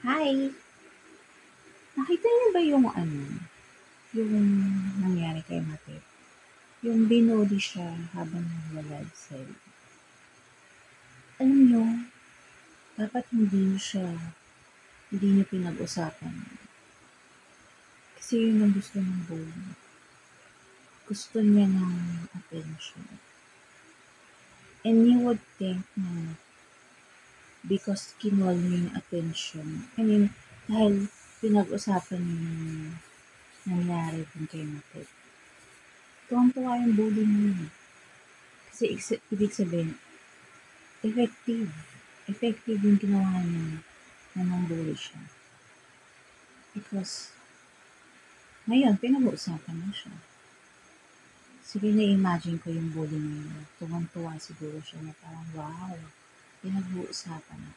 Hi! Nakita niyo ba yung nangyari kay Mateo? Yung binully siya habang nagla-live sa'yo. Alam niyo, dapat hindi niyo pinag-usapan. Kasi yun ang gusto ng bully. Gusto niya ng attention. And you would think na because kinuha niyo yung attention, dahil pinag-usapan niyo yung nangyari din kay Mateo. Tuwang-tuwa yung bully niyo. Kasi ibig sabihin, effective. Effective yung ginawa niya na nang-bully siya. Because, ngayon, pinag-uusapan na siya. Sige, na-imagine ko yung bully niya. Tuwang-tuwa siguro siya na parang, wow, pinag-uusapan na.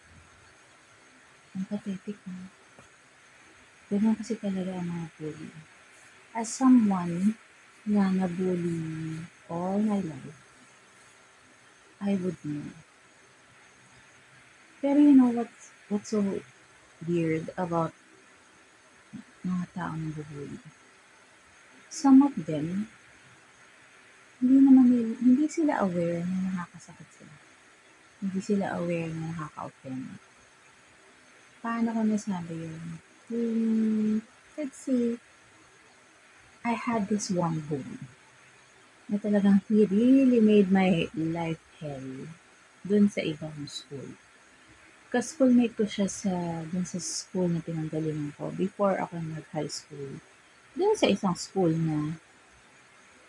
Ang pathetic na. Ganun kasi talaga ang mga bully. As someone na nabully all my life, I would know. Pero you know what's so weird about mga taong nabubully? Some of them, hindi sila aware na nakakasakit sila. Hindi sila aware na nakaka-offend. Paano ko nasabi yun? Let's say, I had this one bully na talagang he really made my life hell dun sa ibang school. Ka-schoolmate ko siya dun sa school na pinanggalingan ko before ako nag-high school. Dun sa isang school na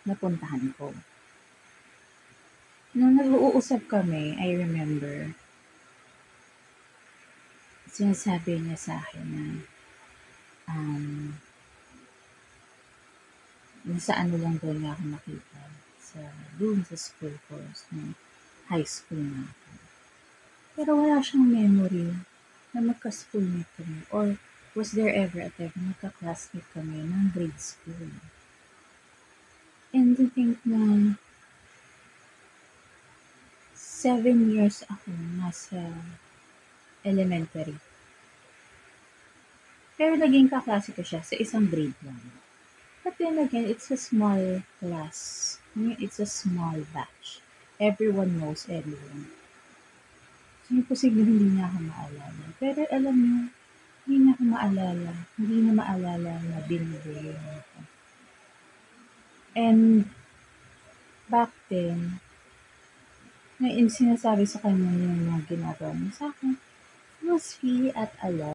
napuntahan ko. Nung nag-uusap kami, I remember, sinasabi niya sa akin na nasa lang daw niya ako nakita doon sa school course ng high school na ako. Pero wala siyang memory na magka-schoolmate kami or was there ever a time na magka-classmate kami ng grade school. And to think na 7 years ako nasa elementary. Pero naging kaklase ko siya sa isang grade lang. But then again, it's a small class. It's a small batch. Everyone knows everyone. So, posible hindi niya ako maalala. Pero alam niyo, hindi niya ako maalala. Hindi niya maalala na binibuli ako. And back then, sinasabi sa kanya yung mga ginagawa niya sa akin, was really at a loss.